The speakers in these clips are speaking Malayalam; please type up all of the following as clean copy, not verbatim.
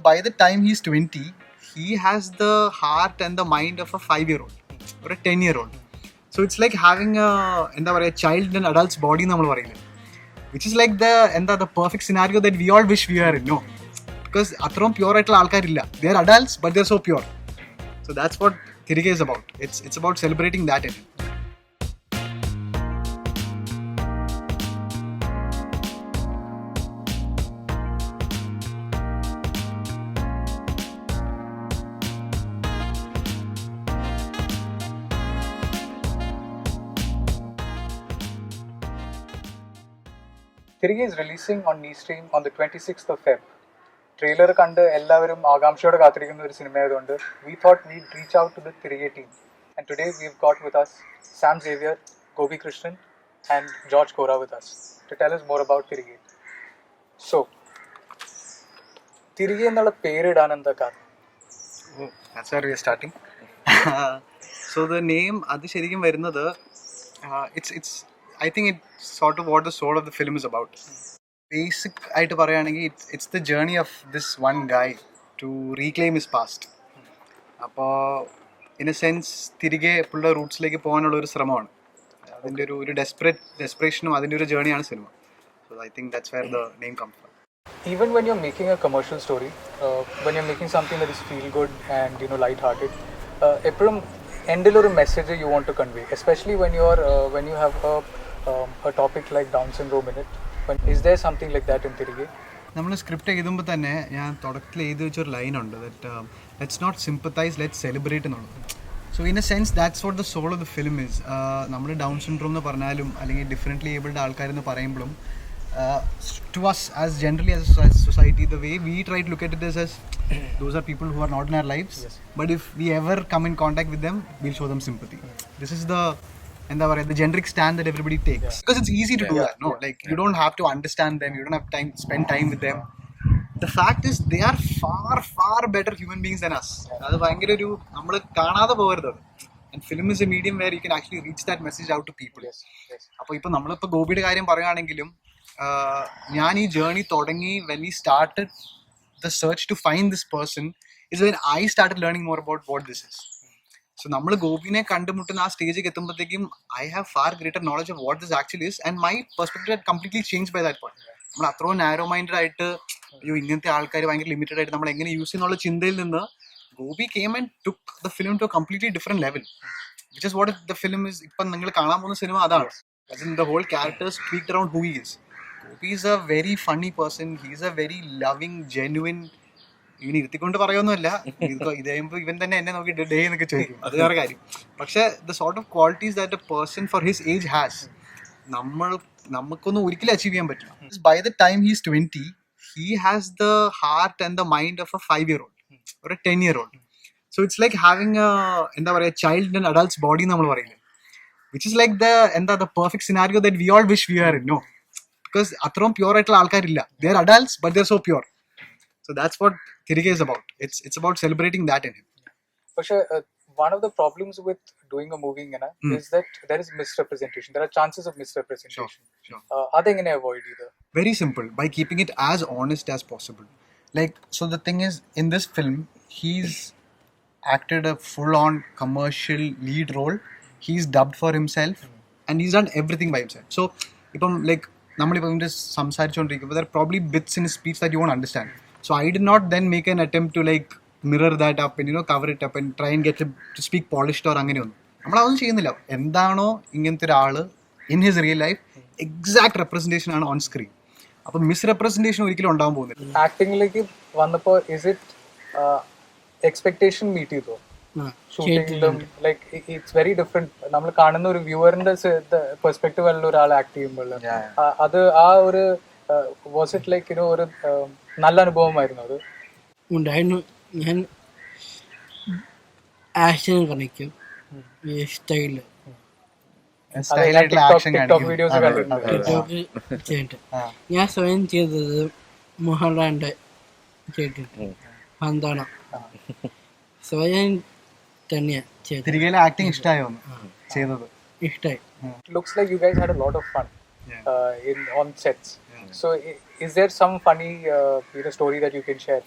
By the time he's 20, he has the heart and the mind of a 5-year-old or a 10-year-old. So it's like having a child in an adult's body, which is like the perfect scenario that we all wish we are in. No, because atrom pure aitla alkarilla. They are adults, but they're so pure. So that's what Thirige is about. It's about celebrating that in it. Thirige is releasing on Neestream on the 26th of Feb. Trailer കണ്ട് എല്ലാവരും ആകാംക്ഷയോടെ കാത്തിരിക്കുന്ന ഒരു സിനിമയായതുകൊണ്ട് we thought we'd reach out to the Thirige team. And today we've got with us Sam Xavier, Gopi Krishnan and George Kora with us to tell us more about Thirige. So, Thirige എന്നുള്ള പേരിടാൻ എന്താ കാരണം? That's where we are starting. So the name adu sherikum varunathu it's I think it's sort of what the soul of the film is about. Basic ആയിട്ട് പറയുകയാണെങ്കിൽ it's the journey of this one guy to reclaim his past. അപ്പോൾ ഇൻ എ സെൻസ് തിരികെ പുള്ളിയുടെ റൂട്ട്സിലേക്ക് പോകാനുള്ള ഒരു ശ്രമമാണ്. അതിൻ്റെ ഒരു ഡെസ്പറേഷനും അതിൻ്റെ ഒരു ജേർണിയാണ് cinema. So I think that's where the name comes from. Even when you're making a commercial story, when you're making something that is feel good and light-hearted, എപ്പോഴും endil ഒരു message you want to convey, especially when you have a topic like Down syndrome in it. Is there something like that in Thirige? നമ്മൾ സ്ക്രിപ്റ്റ് എഴുതുമ്പോൾ തന്നെ ഞാൻ തുടക്കത്തിൽ എഴുതി വെച്ചൊരു ലൈനുണ്ട് that let's not sympathise let's celebrate എന്നുള്ളത്. So in a sense that's what the soul of the film is. നമ്മൾ ഡൗൺ സിൻഡ്രോം എന്ന് പറഞ്ഞാലും അല്ലെങ്കിൽ ഡിഫറെൻ്റ്ലി ഏബിൾഡ് ആൾക്കാരെന്ന് പറയുമ്പോഴും to us as generally as a society, the way we try to look at it is as those are people who are not in our lives. Yes. But if we ever come in contact with them, we'll show them sympathy. This is the generic stand that everybody takes. Yeah. Because it's easy to do that, no? Like, you don't have to understand them, you don't have time to spend time with them. The fact is, they are far, far better human beings than us. That's ഭയങ്കര ഒരു നമ്മൾ കാണാതെ പോകരുത്. And film is a medium where you can actually reach that message out to people. അപ്പോൾ ഇപ്പോൾ നമ്മളിപ്പോൾ ഗോപിയുടെ കാര്യം പറയുകയാണെങ്കിലും ഞാൻ ഈ ജേർണി തുടങ്ങി when we started the search to find this person is when I started learning more about what this is. So നമ്മൾ ഗോപിനെ കണ്ടുമുട്ടുന്ന ആ സ്റ്റേജിലേക്ക് എത്തുമ്പോഴത്തേക്കും I have far greater knowledge of what this actually is and my perspective had completely change by that point. നമ്മൾ അത്രയും നാരോ മൈൻഡഡ് ആയിട്ട് അയ്യോ ഇങ്ങനത്തെ ആൾക്കാർ ഭയങ്കര ലിമിറ്റഡ് ആയിട്ട് നമ്മൾ എങ്ങനെ യൂസ് ചെയ്യുന്നുള്ള ചിന്തയിൽ നിന്ന് Gopi came and took the film to completely different level, which is what the film is. ഇപ്പം നിങ്ങൾ കാണാൻ പോകുന്ന സിനിമ അതാണ്. The whole characters tweaked around who he is. Gopi is a very funny person, he is a very loving genuine. ഇവന് ഇരുത്തിക്കൊണ്ട് പറയുമൊന്നുമല്ല, ഇത് കഴിയുമ്പോൾ ഇവൻ തന്നെ എന്നെ നോക്കി ഡേ എന്നൊക്കെ ചോദിക്കും, അത് വേറെ കാര്യം. പക്ഷെ the sort of qualities that a person for his age has നമുക്കൊന്നും ഒരിക്കലും അച്ചീവ് ചെയ്യാൻ പറ്റില്ല. By the time he's 20, he has the heart and the mind of a 5-year-old or a 10-year-old. So it's like having a child in an adult's body, നമ്മൾ പറയുന്നത്, which is like the perfect scenario that we all wish we are in. No, because അത്രയും പ്യൂർ ആയിട്ടുള്ള ആൾക്കാരില്ല. They are adults, but they're so pure. So that's what Thirige is about. It's about celebrating that in him. പക്ഷേ one of the problems with doing a movie is that there is misrepresentation. There are chances of misrepresentation. Sure. അതെങ്ങനെ avoid ചെയ്തത്? Very simple, by keeping it as honest as possible. Like, so the thing is, in this film, he's acted a full-on commercial lead role. He's dubbed for himself, and he's done everything by himself. So, ഇപ്പം like നമ്മളിപ്പം സംസാരിച്ചുകൊണ്ടിരിക്കുമ്പോൾ there are probably bits in his speech that you won't understand. So I did not then make an attempt to like mirror that up and cover it up and try and get him to speak polished or അങ്ങനെയൊന്നും നമ്മളതൊന്നും ചെയ്യുന്നില്ല. എന്താണോ ഇങ്ങനത്തെ ഒരാള് in his real life exact representation ആണ് ഓൺ സ്ക്രീൻ. അപ്പൊ മിസ്റെപ്രസെന്റേഷൻ ഒരിക്കലും ഉണ്ടാവാൻ പോകുന്നില്ല. ആക്ടിംഗിലേക്ക് വന്നപ്പോ ഇസ് ഇറ്റ് എക്സ്പെക്ടേഷൻ മീറ്റ് ചെയ്തോ? Shooting like it's very different. നമ്മൾ കാണുന്ന ഒരു വ്യൂവറിന്റെ പെർസ്പെക്ടീവ് അല്ല ഒരാൾ ആക്ട് ചെയ്യുമ്പോൾ അത് ആ ഒരു വാസ് ഇറ്റ് ലൈക്ക് ഒരു നല്ല അനുഭവമായിരുന്നു? അത് ഉണ്ടായിരുന്നു. ഞാൻ ആക്ഷൻ കാണിക്കും, സ്റ്റൈല് ചെയ്തിട്ട് ഞാൻ സ്വയം ചെയ്തത് മോഹൻലാലിന്റെ ചെയ്തിട്ട് പന്താണ സ്വയം തന്നെയാണ് ചെയ്തത്. ആക്ടിങ് ഇഷ്ടമായോ? ചെയ്തത് ഇഷ്ടമായി. Looks like you guys had a lot of fun on sets. So is there some funny story that you can share?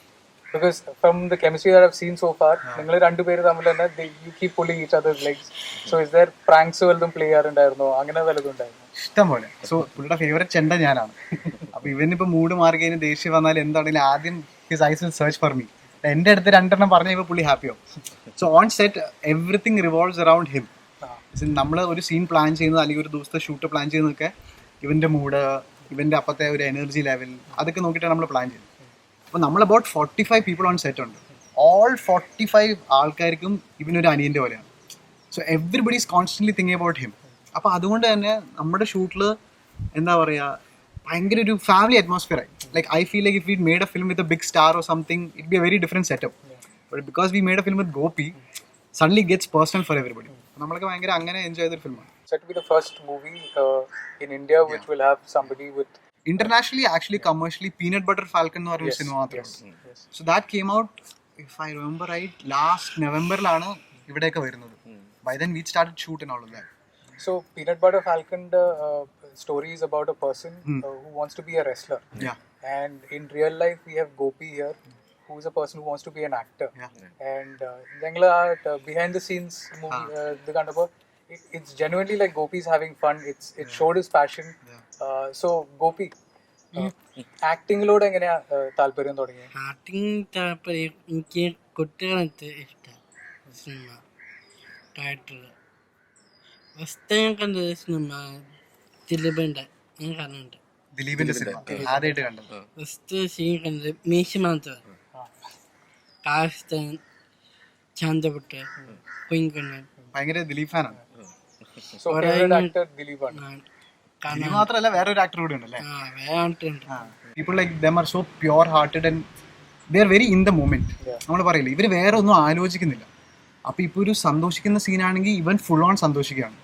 Because from the chemistry that I've seen so far, നിങ്ങൾ രണ്ടുപേര് തമ്മിൽ തന്നെ you keep pulling each other's legs. So is there pranks വല്ലതും പ്ലേ ചെയ്യാറുണ്ടായിരുന്നോ, അങ്ങനെ വല്ലതും ഉണ്ടായിരുന്നോ? ഇഷ്ടം പോലെ. സോ പുള്ളിയുടെ ഫേവറേറ്റ് ചെണ്ട ഞാനാണ്. അപ്പൊ ഇവനിപ്പോ മൂഡ് മാറി കഴിഞ്ഞ് ദേഷ്യം വന്നാൽ എന്താണെങ്കിലും ആദ്യം his eyes will search for me. എന്റെ അടുത്ത് രണ്ടെണ്ണം പറഞ്ഞ ഇപ്പൊ പുള്ളി ഹാപ്പിയോ. So on set everything revolves around him. നമ്മൾ ഒരു സീൻ പ്ലാൻ ചെയ്യുന്നത് അല്ലെങ്കിൽ ഒരു ദിവസത്തെ ഷൂട്ട് പ്ലാൻ ചെയ്യുന്നതൊക്കെ ഇവന്റെ മൂഡ്, ഇവന്റെ അപ്പത്തെ ഒരു എനർജി ലെവൽ, അതൊക്കെ നോക്കിയിട്ടാണ് നമ്മൾ പ്ലാൻ ചെയ്യുന്നത്. അപ്പോൾ നമ്മൾ അബൌട്ട് 45 പീപ്പിൾ ഓൺ സെറ്റ് ഉണ്ട്. ഓൾ 45 ആൾക്കാർക്കും ഇവനൊരു അനിയൻ്റെ പോലെയാണ്. So everybody is constantly thinking about him. അപ്പോൾ അതുകൊണ്ട് തന്നെ നമ്മുടെ ഷൂട്ടിൽ എന്താ പറയുക, ഭയങ്കര ഒരു ഫാമിലി അറ്റ്മോസ്ഫിയർ ആയി. Like I feel like if we made a film with a big star or something it be a very different setup. But because we made a film with Gopi, suddenly gets personal for everybody. നമ്മളൊക്കെ ഭയങ്കര അങ്ങനെ എൻജോയ് ചെയ്തൊരു ഫിലിമാണ്. Set to be the first movie in India which will have somebody with internationally actually commercially Peanut Butter Falcon എന്ന് പറഞ്ഞ സിനിമ മാത്രമേ. So that came out, if I remember right, last നവംബറിലാണ് ഇവിടെയൊക്കെ വരുന്നത്. By then we started shoot and all of that. So Peanut Butter Falcon story is about a person who wants to be a wrestler. Yeah. And in real life we have Gopi here, who is a person who wants to be an actor. Yeah. And ഞങ്ങൾ behind the scenes movie ഇത് കണ്ടപ്പോൾ it's genuinely like Gopi is having fun. It showed his passion. So Gopi, ആക്ടിങ്ങിലോട് എങ്ങനെയാ താല്പര്യം തുടങ്ങിയത്? ആക്ടിങ് താല്പര്യം എനിക്ക് കുട്ടികളത്തെ ഇഷ്ടം. സിനിമ ടൈറ്റിൽ ഫസ്റ്റ് ഞാൻ കണ്ടത് സിനിമ ദിലീപിൻ്റെ, ഞാൻ കണ്ടിട്ടുണ്ട്. ദിലീപിന്റെ സിനിമ ആദ്യമായിട്ട് കണ്ടത്. ഫസ്റ്റ് സീൻ കണ്ടത് മീശമാത്ര, കാഷ്ടൻ, ചാന്തപുട്ട്, കുയിങ്കണ്ണൻ. ഭയങ്കര ദിലീപ് ഫാനാണ്. So favorite actor Dileep ആണ്. ദിലീപ് മാത്രമല്ല വേറൊരു ആക്ടർ കൂടി ഉണ്ടല്ലേ. വേണ്ടിട്ടുണ്ട്. People like them are so pure hearted and they are very in the moment. നമ്മൾ പറയില്ല, ഇവർ വേറെ ഒന്നും ആലോചിക്കുന്നില്ല. അപ്പോൾ ഇപ്പോൾ ഒരു സന്തോഷിക്കുന്ന സീനാണെങ്കിൽ ഇവൻ ഫുൾ ഓൺ സന്തോഷിക്കുകയാണ്.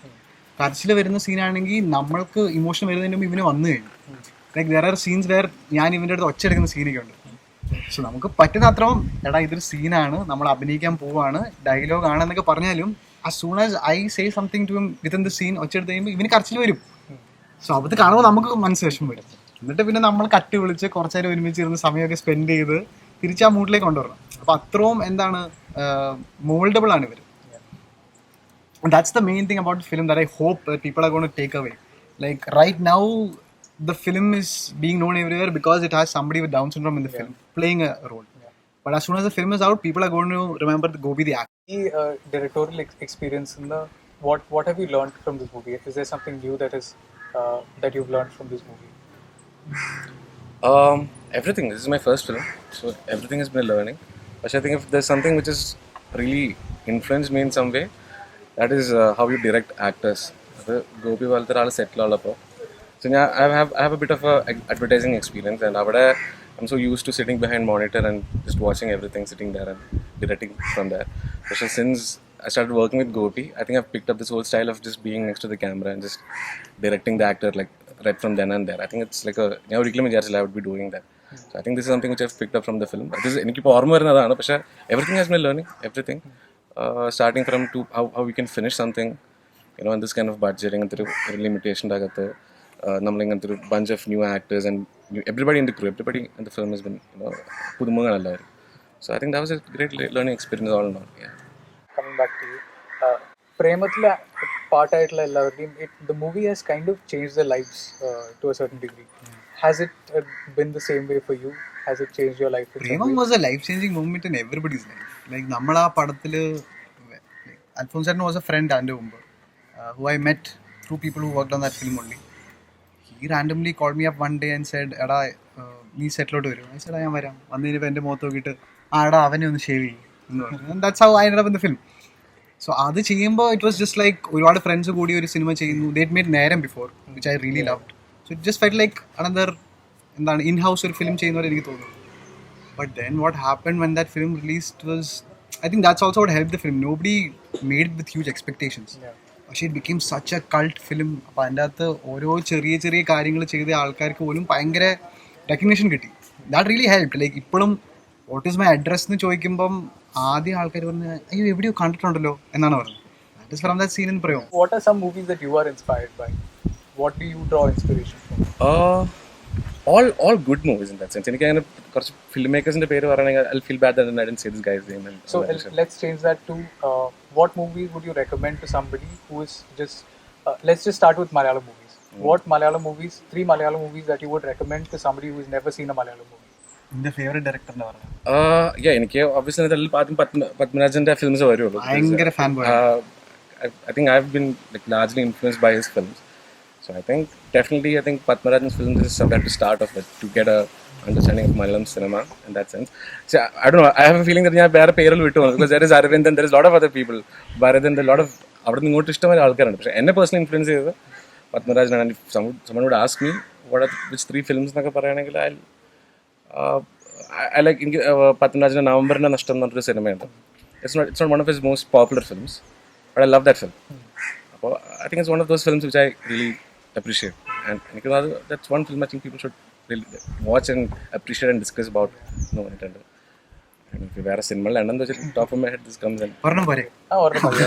കരച്ചിൽ വരുന്ന സീനാണെങ്കിൽ നമ്മൾക്ക് ഇമോഷൻ വരുന്നതിന് മുമ്പ് ഇവന് വന്നു കഴിഞ്ഞു. Like there are scenes where ഞാൻ ഇവൻ്റെ അടുത്ത് ഒച്ചെടുക്കുന്ന സീനൊക്കെ ഉണ്ട്. സോ നമുക്ക് പറ്റുന്ന അത്രയും എടാ ഇതൊരു സീനാണ്, നമ്മൾ അഭിനയിക്കാൻ പോവാണ്, ഡയലോഗ് ആണെന്നൊക്കെ പറഞ്ഞാലും as soon as I say something to him within the scene, ഒച്ചെടുത്ത് കഴിയുമ്പോൾ ഇവന് കരച്ചിൽ വരും. സോ അത് കാണുമ്പോൾ നമുക്ക് മനസ്സ് വിഷമം വരും. എന്നിട്ട് പിന്നെ നമ്മൾ കട്ടി വിളിച്ച് കുറച്ച് നേരം ഒരുമിച്ചിരുന്ന് സമയമൊക്കെ സ്പെൻഡ് ചെയ്ത് തിരിച്ച് ആ മൂഡിലേക്ക് കൊണ്ടുവരണം. അപ്പോൾ അത്രയും എന്താണ് മോൾഡബിൾ ആണ് ഇവർ. That's the main thing about the film that I hope that people are going to take away. Like right now the film is being known everywhere because it has somebody with Down syndrome in the film playing a role. But as soon as the film is out, people are going to remember the Gopi the actor. The directorial experience in the what have you learned from this movie? Is there something new that is that you've learned from this movie? Everything. This is my first film, so everything has been a learning. But I think if there's something which has really influenced me in some way, that is how you direct actors. Gopi Valthar all settle all up. So I have a bit of a advertising experience, and I'm so used to sitting behind monitor and just watching everything, sitting there and directing from there. So since I started working with Gopi, I think I've picked up this whole style of just being next to the camera and just directing the actor like right from then and there. I think it's like I would be doing that. So I think this is something which I've picked up from the film. This is everything has been learning, everything. Starting from how we can finish something, in this kind of budgeting and the limitation a bunch of new actors and everybody in the crew, everybody in the film has been so I think that was a great learning experience all in all. Yeah. Coming back to you, Premathila part ആയിട്ടുള്ള എല്ലാവരുടെയും the movie has kind of changed their lives to a certain degree. Has it been the same way for you? Has it changed your life? Premam was a life-changing moment in everybody's life. Like നമ്മൾ ആ പടത്തിൽ Alphonse Edna was a friend and who I met through people who worked on that film only. He randomly called me up one day and said, എടാ നീ സെറ്റിലോട്ട് വരും. I said, ഞാൻ വരാം. വന്നു കഴിഞ്ഞപ്പോൾ എൻ്റെ മുഖത്ത് നോക്കിയിട്ട് എടാ അവനെ ഒന്ന് ഷേവ് ചെയ്യും എന്ന് പറഞ്ഞു. And that's how I ended up in the film. So അത് ചെയ്യുമ്പോൾ it was just like ഒരുപാട് ഫ്രണ്ട്സ് കൂടി ഒരു സിനിമ ചെയ്യുന്നു. They had made നേരം before, which I really loved. So it just felt like another in-house ഒരു ഫിലിം ചെയ്യുന്നവരെ എനിക്ക് തോന്നുന്നു. But then what happened when that film released was, I think that's also what helped the film. Nobody made it with huge expectations. പക്ഷേ it became such a cult film. അപ്പോൾ അതിൻ്റെ അകത്ത് ഓരോ ചെറിയ ചെറിയ കാര്യങ്ങൾ ചെയ്ത ആൾക്കാർക്ക് പോലും ഭയങ്കര റെക്കഗ്നേഷൻ കിട്ടി. That really helped. ലൈക്ക് ഇപ്പോഴും വാട്ട് ഈസ് മൈ അഡ്രസ് എന്ന് ചോദിക്കുമ്പം ആദ്യം ആൾക്കാർ പറഞ്ഞ് അയ്യോ എവിടെയോ കണ്ടിട്ടുണ്ടല്ലോ എന്നാണ് പറഞ്ഞത്. That is from that scene in Premam. What are some movies that you are inspired by? What do you draw inspiration from? all good movies in that sense. എനിക്ക് അങ്ങനെ കുറച്ച് ഫിലിം മേക്കേഴ്സിന്റെ പേര് പറയുകയാണെങ്കിൽ I feel bad that I didn't say this guy's name. So let's change that to what movie would you recommend to somebody who is just let's just start with Malayalam movies. What Malayalam movies, 3 Malayalam movies that you would recommend to somebody who has never seen a Malayalam movie? എന്റെ ഫേവറേറ്റ് ഡയറക്ടർ എന്ന് പറഞ്ഞു എനിക്ക് ഒബ്വിയസ്ലി അതിൽ ആദ്യം പത്മരാജന്റെ ഫിലിംസ് വരുള്ളൂ. ഭയങ്കര fan boy. I think I've been like largely influenced by his films. So I think definitely Pathmarajan's films is somewhere to start off with to get a understanding of Malayalam cinema in that sense. So I don't know. I have a feeling that ഞാൻ വേറെ പേരിൽ വിട്ടു because there is Aravind and there is a lot of other people. Bharathan, there are a lot of അവിടെ നിന്ന് ഇങ്ങോട്ട് ഇഷ്ടമായ ആൾക്കാരുണ്ട്. പക്ഷേ എന്നെ പേഴ്സണലി ഇൻഫ്ലുവൻസ് ചെയ്തത് പത്മരാജനാണ്. someone would ask me which 3 films എന്നൊക്കെ പറയുകയാണെങ്കിൽ I like എനിക്ക് പത്മരാജന്റെ നവംബറിന്റെ നഷ്ടം എന്ന് പറഞ്ഞൊരു സിനിമയുണ്ട്. It's not one of his most popular films, but I love that film. അപ്പോൾ I think it's one of those films which I really appreciate, and that's one film I think people should really watch and appreciate and discuss about. No intended. എനിക്ക് വേറെ സിനിമകളിൽ എണ്ണം വെച്ചാൽ top of my head this comes and ഒരെണ്ണം പോരെ.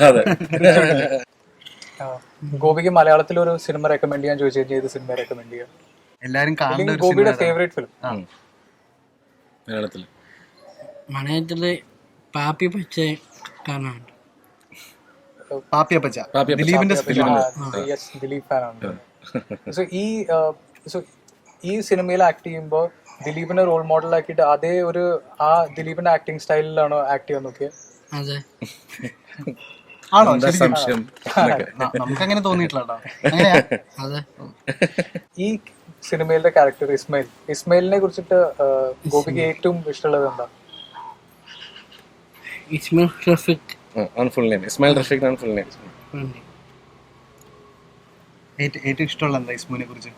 അതെ. ഗോപിക്ക് മലയാളത്തിൽ ഒരു സിനിമ റെക്കമെൻഡ് ചെയ്യാൻ ചോദിച്ചു കഴിഞ്ഞാൽ ഏത് സിനിമ റെക്കമെൻഡ് ചെയ്യാം? എല്ലാരും കാണേണ്ട ഒരു ഗോപിയുടെ സിനിമ ഫേവറേറ്റ് ഫിലിം മലയാളത്തിൽ മലയാളത്തില് പാപ്പി പച്ച കാണാറുണ്ട്. പാപ്പിയപ്പച്ച, ദിലീപിന്റെ ഫിലിം. ദിലീപ് ഫാനാണ്. സോ ഈ സിനിമയിൽ ആക്ട് ചെയ്യുമ്പോൾ ദിലീപിനെ റോൾ മോഡൽ ആക്കിയിട്ട് അതേ ഒരു ആ ദിലീപിന്റെ ആക്ടിങ് സ്റ്റൈലിലാണോ ആക്ട് ചെയ്യാൻ നോക്കിയത്? അതെ. ആണോ? സംശയം നമുക്ക് അങ്ങനെ തോന്നിയിട്ടില്ല. അതെ. ഈ സിനിമയിലെ ക്യാരക്ടർ ഇസ്മയിലിനെ കുറിച്ചിട്ട് ഗോപിക്ക് ഏറ്റവും ഇഷ്ടമുള്ളത് എന്താ? Ismail Rafeeq on full name. Ismail Rafiq on full name. ഏറ്റവും ഇഷ്ടമുള്ള എന്താ ഇസ്മുവിനെ കുറിച്ച്?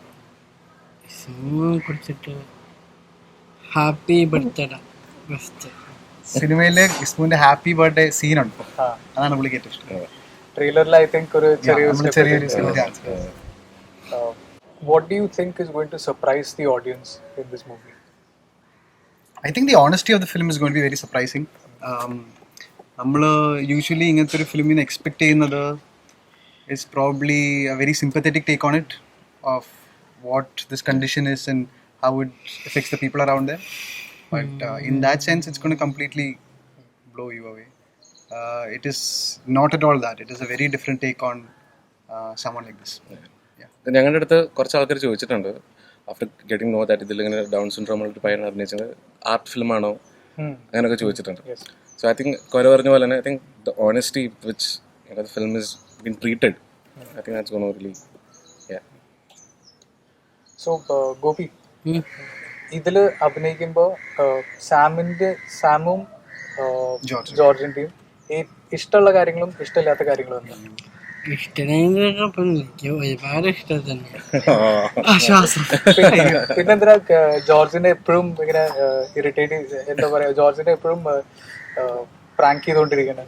ഇസ്മായിലിനെ കുറിച്ചിട്ട് ഹാപ്പി ബർത്ത്ഡേ ഫസ്റ്റ് സിനിമയിലെ ഇസ്മുവിന്റെ ഹാപ്പി ബർത്ത്ഡേ സീനുണ്ട്, അതാണ് പുള്ളിക്ക് ഏറ്റവും ഇഷ്ടം. ട്രെയിലറിൽ ഐ തിങ്ക് ഒരു ചെറിയൊരു what do you think is going to surprise the audience in this movie? I think the honesty of the film is going to be very surprising. നമ്മൾ യൂഷ്വലി ഇങ്ങനത്തെ ഒരു ഫിലിമിന് എക്സ്പെക്ട് ചെയ്യുന്നത് is probably a very sympathetic take on it of what this condition is and how it affects the people around there. But in that sense, it's going to completely blow you away. It is not at all that. It is a very different take on someone like this. ഞങ്ങളുടെ അടുത്ത് കുറച്ച് ആൾക്കാർ ചോദിച്ചിട്ടുണ്ട് ആഫ്റ്റർ ഗെറ്റിംഗ് നോ ദാറ്റ് ഇതിലിങ്ങനെ ഡൗൺ സിൻഡ്രോം ഉള്ള പയ്യൻ അഭിനയിച്ചത് ആർട്ട് ഫിലിമാണോ അങ്ങനെയൊക്കെ ചോദിച്ചിട്ടുണ്ട്. സോ ഐ തിങ്ക് കൊല പറഞ്ഞ പോലെ തന്നെ I think the honesty which the film is been treated, I think that's gonna really. So Gopi, ഇതില് അഭിനയിക്കുമ്പോൾ സാമും ജോർജിന്റെയും ഇഷ്ടമുള്ള കാര്യങ്ങളും ഇഷ്ടമില്ലാത്ത കാര്യങ്ങളും എന്താ? ഇഷ്ടങ്ങളൊക്കെ എനിക്ക് ഒരുപാട് ഇഷ്ടം തന്നെയാണ്. പിന്നെന്തിനാ ജോർജിനെ എപ്പോഴും ഇങ്ങനെ ഇറിറ്റേറ്റ്, എന്താ പറയാ, ജോർജിനെ എപ്പോഴും പ്രാങ്ക് ചെയ്തോണ്ടിരിക്കണേ?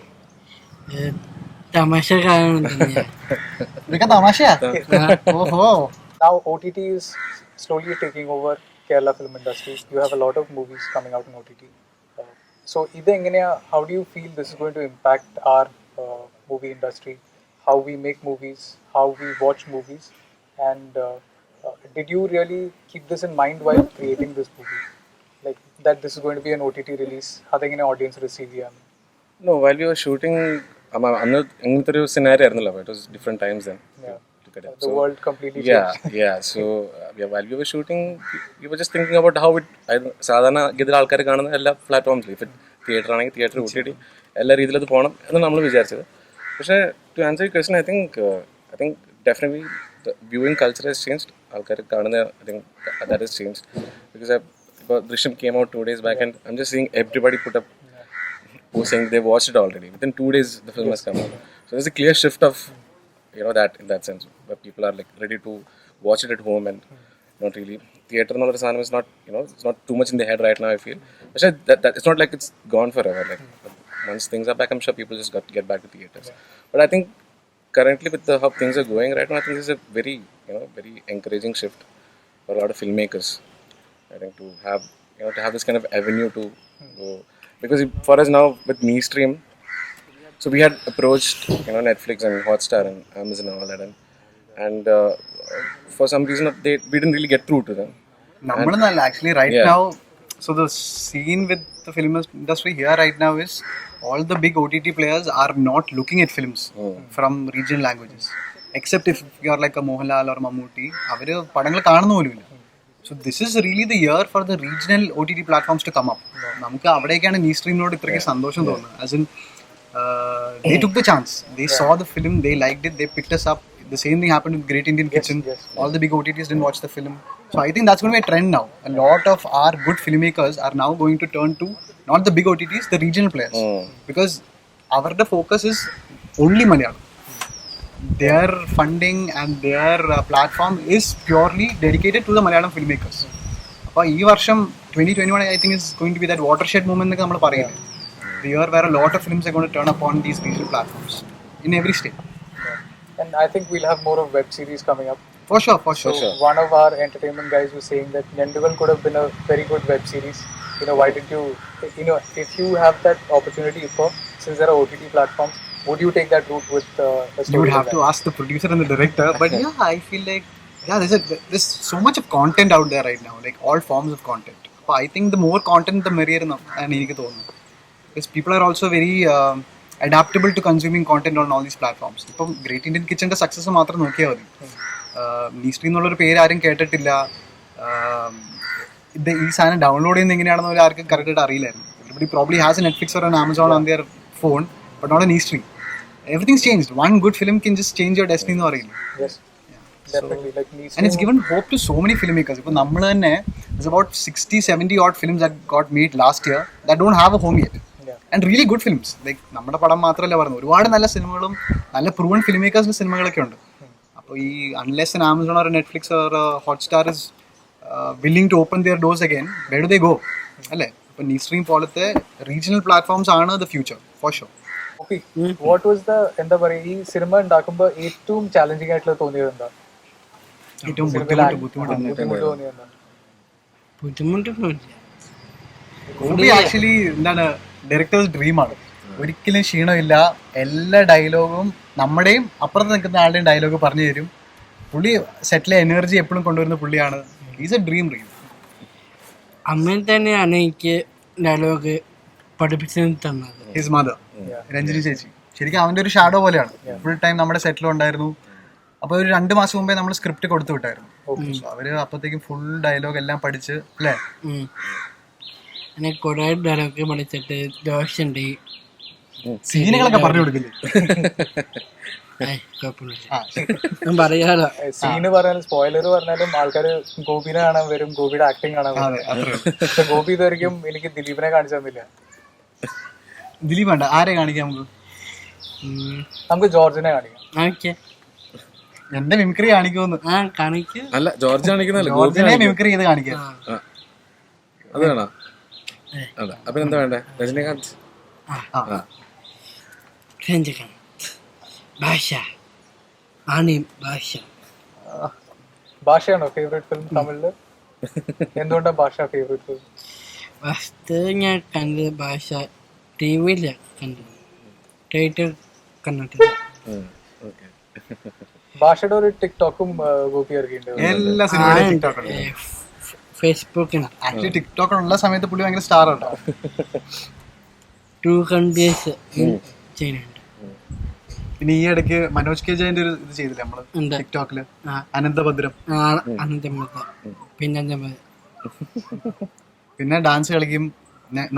തമാശ കാരണം തന്നെയാണ്. Now OTT is slowly taking over Kerala film industry. You have a lot of movies coming out in OTT. So how do you feel this is going to impact our movie industry? How we make movies, how we watch movies, and did you really keep this in mind while creating this movie? Like that this is going to be an OTT release, അതെങ്ങനെ audience receive ചെയ്യാം? No, while we were shooting, അന്ന് അങ്ങനത്തെ ഒരു സിനാരിയോ ആയിരുന്നല്ലോ. It was different times then. Yeah. The world completely changed. Yeah. So while we were shooting, we were just thinking about how it സാധാരണ ഗതിയിൽ ആൾക്കാർ കാണുന്ന എല്ലാ പ്ലാറ്റ്ഫോംസിലും, ഇപ്പം തിയേറ്റർ ആണെങ്കിൽ തിയേറ്റർ OTT എല്ലാ രീതിയിലും അത് പോകണം എന്നാണ് നമ്മൾ വിചാരിച്ചത്. പക്ഷേ to answer your question, I think definitely the viewing culture has changed. ആൾക്കാർ കാണുന്ന I think that has changed because ഇപ്പോൾ Drishyam came out 2 days back and I'm just seeing everybody put up who's saying they watched it already. Within 2 days the film has come out. So there's a clear shift of that in that sense, where people are like ready to watch it at home and not really theater ennolla sanam is not it's not too much in the head right now, I feel. But that it's not like it's gone forever. Like once things are back, I'm sure people just got to get back to theaters. But I think currently with how things are going right now, I think this is a very very encouraging shift for a lot of filmmakers. I think to have this kind of avenue to go, because for us now with MeStream, so we had approached Netflix and Hotstar and Amazon and all that, and for some reason we didn't really get through to them. നമ്മളെന്നല്ല actually right now. So the scene with the film industry here right now is all the big OTT players are not looking at films from regional languages, except if you are like a Mohanlal or Mammootty. അവര് പടങ്ങൾ കാണുന്ന പോലുമില്ല. So this is really the year for the regional OTT platforms to come up. നമുക്ക് അവിടേക്കാണ് നീ സ്ട്രീമിനോട് ഇത്രയ്ക്ക് സന്തോഷം തോന്നുന്നത്. As in, they took the chance. They saw the film, they liked it, they picked us up. The same thing happened with Great Indian Kitchen. All the big OTTs didn't watch the film. So I think that's going to be a trend now. A lot of our good filmmakers are now going to turn to not the big OTTs, the regional players. Because our focus is only Malayalam. Their funding and their platform is purely dedicated to the Malayalam filmmakers. അപ്പോൾ ഈ വർഷം 2021 I think is going to be that watershed moment എന്നൊക്കെ നമ്മൾ പറയുന്നത്. The year where a lot of films are going to turn upon these regional platforms in every state. And I think we'll have more of web series coming up. For sure. So one of our entertainment guys was saying that Nyandugal could have been a very good web series. Why didn't you, if you have that opportunity since there are OTT platforms, would you take that route with a story? You would have to ask the producer and the director. But yeah, I feel like there's so much of content out there right now, like all forms of content. But I think the more content, the merrier. And because people are also very adaptable to consuming content on all these platforms. ഇപ്പം ഗ്രേറ്റ് ഇന്ത്യൻ കിച്ചൻ്റെ സക്സസ് മാത്രം നോക്കിയാൽ മതി. നീസ്ട്രീം എന്നുള്ളൊരു പേര് ആരും കേട്ടിട്ടില്ല. ഇത് ഈ സാധനം ഡൗൺലോഡ് ചെയ്യുന്നത് എങ്ങനെയാണെന്ന് ആർക്കും കറക്റ്റായിട്ട് അറിയില്ലായിരുന്നു. Everybody probably has a Netflix or an Amazon on their phone, but not an e-stream. Everything's changed. One good film can just change your destiny എന്ന് പറയില്ല. Yes, definitely. Like And it's given hope to so many filmmakers. ഇപ്പോൾ നമ്മൾ തന്നെ, there's about 60-70 odd films that got made last year that don't have a home yet. And really good films. Like നമ്മുടെ പടം മാത്രമല്ല പറയുന്നത്, ഒരുപാട് നല്ല സിനിമകളും നല്ല പ്രൂവൺ ഫിലിം മേക്കേഴ്സിൻ്റെ സിനിമകളൊക്കെ ഉണ്ട്. അപ്പോൾ ഈ unless an Amazon or Netflix or Hotstar is willing to open their doors again, where do they go അല്ലേ? അപ്പോൾ നീ സ്ട്രീം പോലത്തെ റീജിയണൽ പ്ലാറ്റ്ഫോംസ് ആണ് the future for sure. Okay, what was the എന്താ പറയുക, ഈ സിനിമ ഉണ്ടാക്കുമ്പോൾ ഏറ്റവും ചാലഞ്ചിങ് ആയിട്ടുള്ള തോന്നിയത് എന്താ? ഏറ്റവും ബുദ്ധിമുട്ട് ആക്ച്വലി എന്താണ്, ഡയറക്ടേഴ്സ് ഡ്രീമാണ്. ഒരിക്കലും ക്ഷീണമില്ല. എല്ലാ ഡയലോഗും നമ്മുടെയും അപ്പുറത്ത് നിൽക്കുന്ന ആളുടെയും ഡയലോഗ് പറഞ്ഞു തരും. പുള്ളി സെറ്റിലെ എനർജി എപ്പോഴും കൊണ്ടുവരുന്ന പുള്ളിയാണ്. Is A dream reel. അമ്മ തന്നെയാണ് എനിക്ക് ഡയലോഗ് പഠിപ്പിച്ചു തന്നത്. ഹിസ് മദർ രഞ്ജിനി ചേച്ചി ശരിക്കും അവൻ്റെ ഒരു ഷാഡോ പോലെയാണ്. ഫുൾ ടൈം നമ്മുടെ സെറ്റിലുണ്ടായിരുന്നു. അപ്പോൾ ഒരു 2 മാസം മുമ്പേ നമ്മൾ സ്ക്രിപ്റ്റ് കൊടുത്തു വിട്ടായിരുന്നു. അവര് അപ്പോഴത്തേക്കും ഫുൾ ഡയലോഗ് എല്ലാം പഠിച്ച് അല്ലേ. എനിക്ക് കുറെ ഡയലോഗ് പഠിച്ചിട്ട് ദോഷുണ്ട്, സീനുകളൊക്കെ പറഞ്ഞു കൊടുക്കില്ലേ? ഞാൻ പറയാലോ, സീന് പറഞ്ഞാലും സ്പോയിലർ പറഞ്ഞാലും ആൾക്കാർ ഗോപിനെ കാണാൻ വരും, ഗോപിയുടെ ആക്ടിങ് കാണാൻ വരും. പക്ഷെ ഗോപി ഇതുവരെയും എനിക്ക് ദിലീപിനെ കാണിച്ചു തന്നില്ല. ദിലീപ് വേണ്ട, ആരെ കാണിക്കാം നമുക്ക്? നമുക്ക് ജോർജിനെ കാണിക്കാം. എന്റെ മിമിക്രി കാണിക്കുമെന്ന്. അല്ല, ജോർജ് കാണിക്കുന്നല്ലോ, ജോർജിനെ മിമിക്രി ചെയ്ത് കാണിക്കാം. അത് വേണോ? അതെ. അപ്പൊ എന്താ വേണ്ടേ? രജനീകാന്ത്, ഭാഷ, ആണിയും ഭാഷ. ഭാഷയാണോ ഫേവറേറ്റ് ഫിലിം തമിഴില്? എന്തുകൊണ്ടാണ് ഭാഷ ഫേവറേറ്റ് ഫിലിം? ഫസ്റ്റ് ഞാൻ കണ്ടത് ഭാഷ ടിവിയില കണ്ടത്, തിയേറ്റർ കണ്ടിട്ടില്ല. ഭാഷയുടെ ഒരു ടിക്ടോക്കും ഗോപി ഇറക്കിയിട്ടുണ്ട്. എല്ലാ സിനിമയിലും ടിക്ടോക്ക് ഉണ്ട്. ഫേസ്ബുക്കിന് ആക്ച്വലി ടിക്ടോക്ക് ഉള്ള സമയത്ത് പുള്ളി ഭയങ്കര സ്റ്റാർ ഉണ്ടോ. 2 countries ചെയ്യുന്നുണ്ട്. പിന്നെ ഈ ഇടയ്ക്ക് മനോജ് കെ ജയന്റെ ഒരു ഇത് ചെയ്തില്ലേ നമ്മള് ടിക്ടോക്കില്, അനന്തഭദ്രം. പിന്നെ ഡാൻസ് കളിക്കും.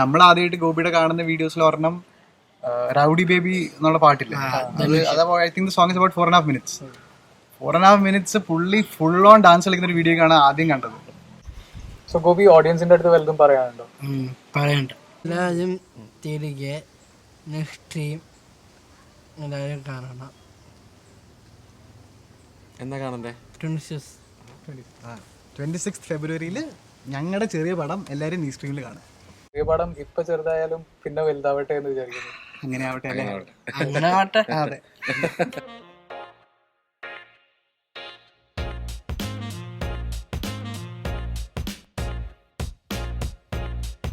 നമ്മൾ ആദ്യമായിട്ട് ഗോപിയുടെ കാണുന്ന വീഡിയോസിൽ ഒരെണ്ണം റൗഡി ബേബി എന്നുള്ള പാട്ടില്ലേ, അത് I think the song is about 4.5 minutes. 4.5 minutes പുള്ളി ഫുൾ ഓൺ ഡാൻസ് കളിക്കുന്ന ഒരു വീഡിയോ ആണ് ആദ്യം കണ്ടത്. സോ ഗോപി ഓഡിയൻസിന്റെ അടുത്ത് വല്ലതും പറയാനുണ്ടോ? പറയണ്ട, എല്ലാവരും തിരികെ നെക്സ്റ്റ് എല്ലാവരും കാണണം. എന്താ കാണണ്ടേ? 26th February ഞങ്ങളുടെ ചെറിയ പടം എല്ലാവരും നീ സ്ട്രീമിൽ കാണും. ചെറിയ പടം ഇപ്പൊ ചെറുതായാലും പിന്നെ വലുതാവട്ടെ എന്ന് വിചാരിക്കുന്നു. അങ്ങനെ ആവട്ടെ, അങ്ങനെ ആവട്ടെ. അതെ.